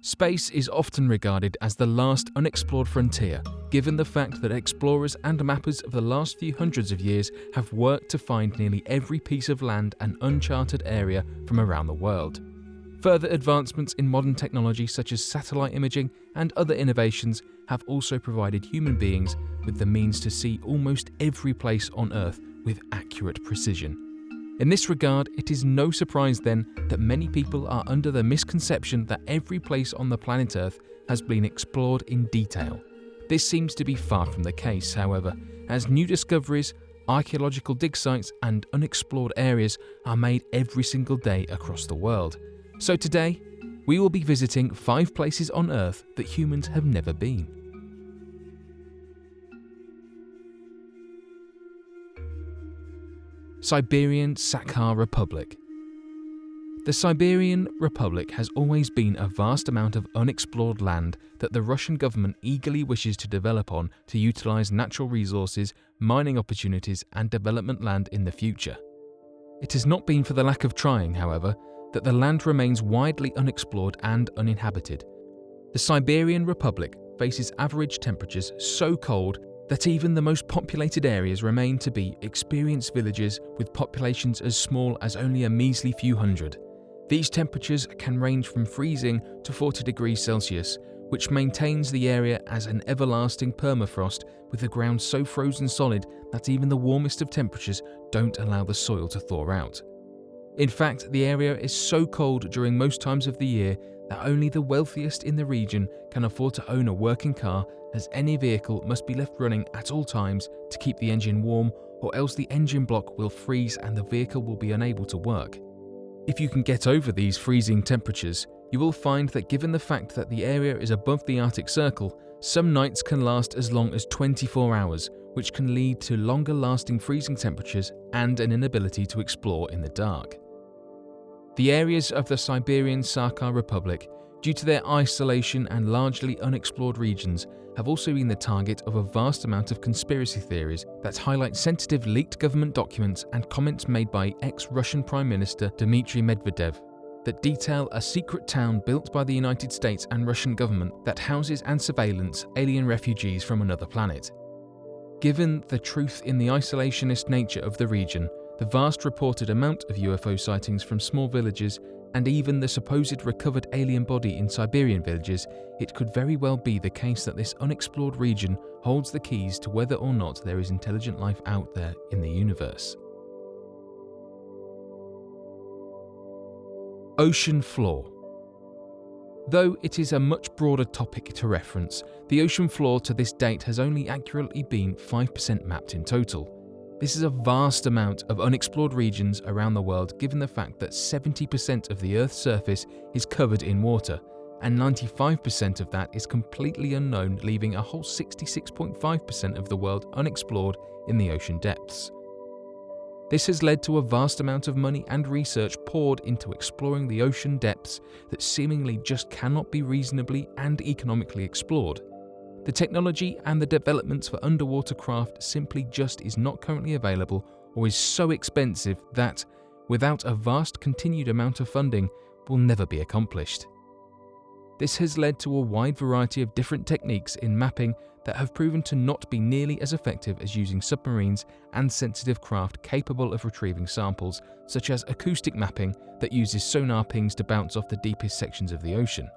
Space is often regarded as the last unexplored frontier, given the fact that explorers and mappers of the last few hundreds of years have worked to find nearly every piece of land and uncharted area from around the world. Further advancements in modern technology such as satellite imaging and other innovations have also provided human beings with the means to see almost every place on Earth with accurate precision. In this regard, it is no surprise then that many people are under the misconception that every place on the planet Earth has been explored in detail. This seems to be far from the case, however, as new discoveries, archaeological dig sites and unexplored areas are made every single day across the world. So today, we will be visiting 5 places on Earth that humans have never been. Siberian Sakha Republic. The Siberian Republic has always been a vast amount of unexplored land that the Russian government eagerly wishes to develop on to utilize natural resources, mining opportunities and development land in the future. It has not been for the lack of trying, however, that the land remains widely unexplored and uninhabited. The Siberian Republic faces average temperatures so cold that even the most populated areas remain to be experienced villages with populations as small as only a measly few hundred. These temperatures can range from freezing to 40 degrees Celsius, which maintains the area as an everlasting permafrost with the ground so frozen solid that even the warmest of temperatures don't allow the soil to thaw out. In fact, the area is so cold during most times of the year that only the wealthiest in the region can afford to own a working car, as any vehicle must be left running at all times to keep the engine warm, or else the engine block will freeze and the vehicle will be unable to work. If you can get over these freezing temperatures, you will find that given the fact that the area is above the Arctic Circle, some nights can last as long as 24 hours, which can lead to longer lasting freezing temperatures and an inability to explore in the dark. The areas of the Siberian Sakha Republic, due to their isolation and largely unexplored regions, have also been the target of a vast amount of conspiracy theories that highlight sensitive leaked government documents and comments made by ex-Russian Prime Minister Dmitry Medvedev that detail a secret town built by the United States and Russian government that houses and surveillance alien refugees from another planet. Given the truth in the isolationist nature of the region, the vast reported amount of UFO sightings from small villages, and even the supposed recovered alien body in Siberian villages, it could very well be the case that this unexplored region holds the keys to whether or not there is intelligent life out there in the universe. Ocean floor. Though it is a much broader topic to reference, the ocean floor to this date has only accurately been 5% mapped in total. This is a vast amount of unexplored regions around the world, given the fact that 70% of the Earth's surface is covered in water, and 95% of that is completely unknown, leaving a whole 66.5% of the world unexplored in the ocean depths. This has led to a vast amount of money and research poured into exploring the ocean depths that seemingly just cannot be reasonably and economically explored. The technology and the developments for underwater craft simply just is not currently available, or is so expensive that, without a vast continued amount of funding, will never be accomplished. This has led to a wide variety of different techniques in mapping that have proven to not be nearly as effective as using submarines and sensitive craft capable of retrieving samples, such as acoustic mapping that uses sonar pings to bounce off the deepest sections of the ocean.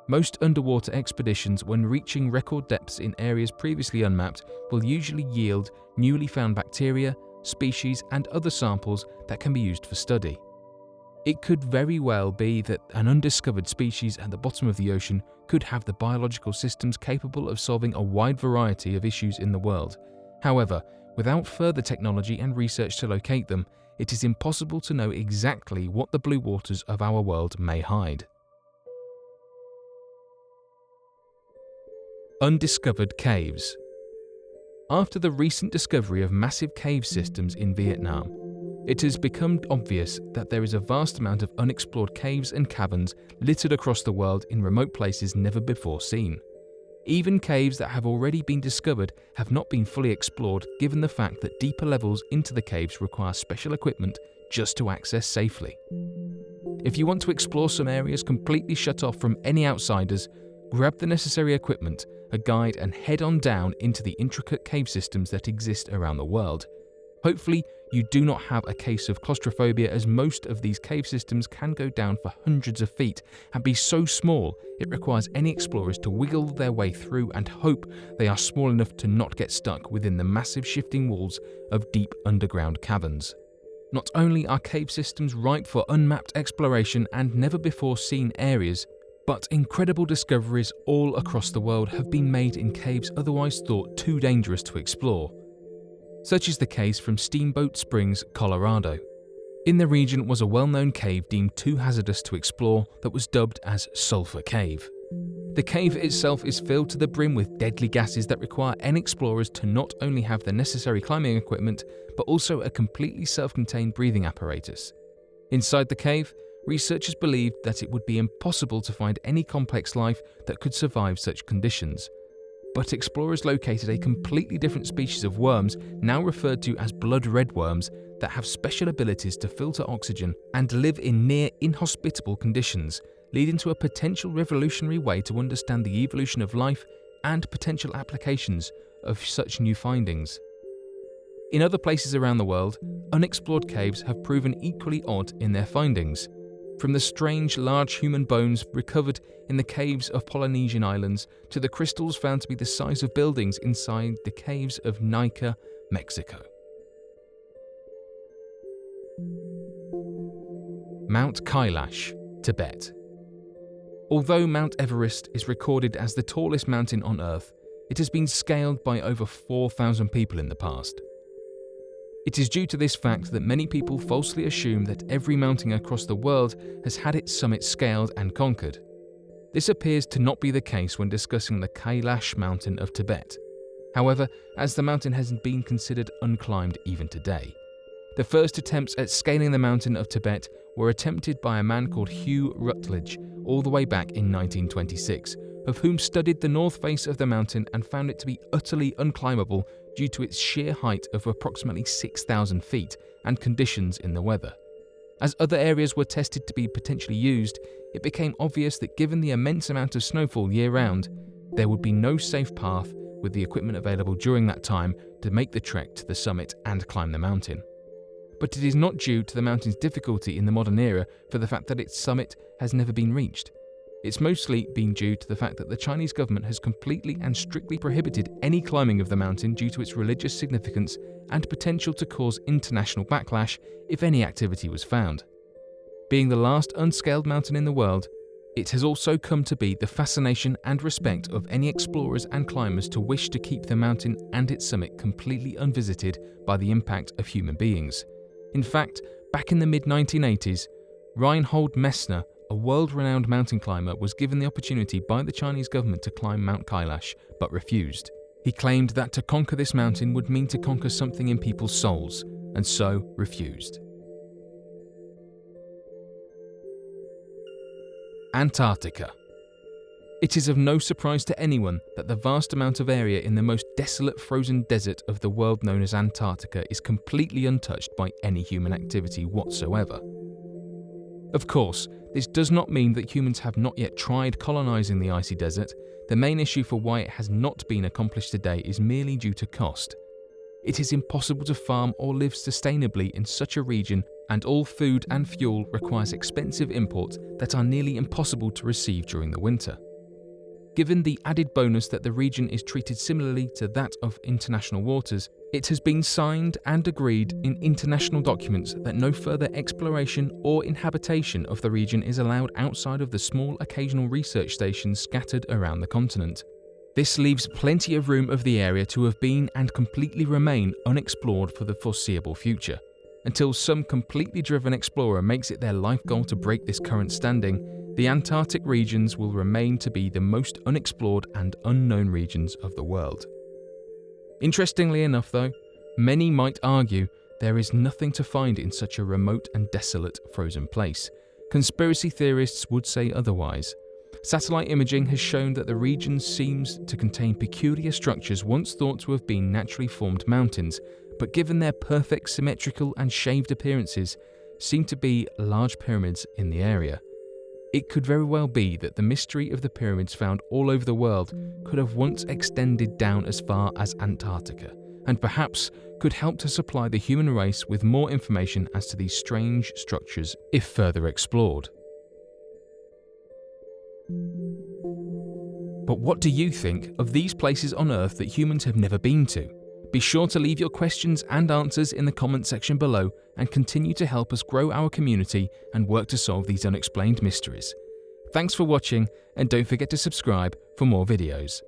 Most underwater expeditions, when reaching record depths in areas previously unmapped, will usually yield newly found bacteria, species, and other samples that can be used for study. It could very well be that an undiscovered species at the bottom of the ocean could have the biological systems capable of solving a wide variety of issues in the world. However, without further technology and research to locate them, it is impossible to know exactly what the blue waters of our world may hide. Undiscovered Caves. After the recent discovery of massive cave systems in Vietnam, it has become obvious that there is a vast amount of unexplored caves and caverns littered across the world in remote places never before seen. Even caves that have already been discovered have not been fully explored, given the fact that deeper levels into the caves require special equipment just to access safely. If you want to explore some areas completely shut off from any outsiders, grab the necessary equipment, a guide, and head on down into the intricate cave systems that exist around the world. Hopefully, you do not have a case of claustrophobia, as most of these cave systems can go down for hundreds of feet and be so small it requires any explorers to wiggle their way through and hope they are small enough to not get stuck within the massive shifting walls of deep underground caverns. Not only are cave systems ripe for unmapped exploration and never-before-seen areas, but incredible discoveries all across the world have been made in caves otherwise thought too dangerous to explore. Such is the case from Steamboat Springs, Colorado. In the region was a well-known cave deemed too hazardous to explore that was dubbed as Sulphur Cave. The cave itself is filled to the brim with deadly gases that require any explorers to not only have the necessary climbing equipment, but also a completely self-contained breathing apparatus. Inside the cave, researchers believed that it would be impossible to find any complex life that could survive such conditions. But explorers located a completely different species of worms, now referred to as blood red worms, that have special abilities to filter oxygen and live in near inhospitable conditions, leading to a potential revolutionary way to understand the evolution of life and potential applications of such new findings. In other places around the world, unexplored caves have proven equally odd in their findings. From the strange large human bones recovered in the caves of Polynesian islands to the crystals found to be the size of buildings inside the caves of Nika, Mexico. Mount Kailash, Tibet. Although Mount Everest is recorded as the tallest mountain on Earth, it has been scaled by over 4,000 people in the past. It is due to this fact that many people falsely assume that every mountain across the world has had its summit scaled and conquered. This appears to not be the case when discussing the Kailash mountain of Tibet. However, as the mountain has been considered unclimbed even today. The first attempts at scaling the mountain of Tibet were attempted by a man called Hugh Rutledge all the way back in 1926, of whom studied the north face of the mountain and found it to be utterly unclimbable due to its sheer height of approximately 6,000 feet and conditions in the weather. As other areas were tested to be potentially used, it became obvious that given the immense amount of snowfall year-round, there would be no safe path with the equipment available during that time to make the trek to the summit and climb the mountain. But it is not due to the mountain's difficulty in the modern era for the fact that its summit has never been reached. It's mostly been due to the fact that the Chinese government has completely and strictly prohibited any climbing of the mountain due to its religious significance and potential to cause international backlash if any activity was found. Being the last unscaled mountain in the world, it has also come to be the fascination and respect of any explorers and climbers to wish to keep the mountain and its summit completely unvisited by the impact of human beings. In fact, back in the mid-1980s, Reinhold Messner, a world-renowned mountain climber, was given the opportunity by the Chinese government to climb Mount Kailash, but refused. He claimed that to conquer this mountain would mean to conquer something in people's souls, and so refused. Antarctica. It is of no surprise to anyone that the vast amount of area in the most desolate frozen desert of the world known as Antarctica is completely untouched by any human activity whatsoever. Of course, this does not mean that humans have not yet tried colonizing the icy desert. The main issue for why it has not been accomplished today is merely due to cost. It is impossible to farm or live sustainably in such a region, and all food and fuel requires expensive imports that are nearly impossible to receive during the winter. Given the added bonus that the region is treated similarly to that of international waters, it has been signed and agreed in international documents that no further exploration or inhabitation of the region is allowed outside of the small occasional research stations scattered around the continent. This leaves plenty of room of the area to have been and completely remain unexplored for the foreseeable future. Until some completely driven explorer makes it their life goal to break this current standing, the Antarctic regions will remain to be the most unexplored and unknown regions of the world. Interestingly enough though, many might argue there is nothing to find in such a remote and desolate frozen place. Conspiracy theorists would say otherwise. Satellite imaging has shown that the region seems to contain peculiar structures once thought to have been naturally formed mountains, but given their perfect symmetrical and shaved appearances, seem to be large pyramids in the area. It could very well be that the mystery of the pyramids found all over the world could have once extended down as far as Antarctica, and perhaps could help to supply the human race with more information as to these strange structures if further explored. But what do you think of these places on Earth that humans have never been to? Be sure to leave your questions and answers in the comment section below and continue to help us grow our community and work to solve these unexplained mysteries. Thanks for watching, and don't forget to subscribe for more videos.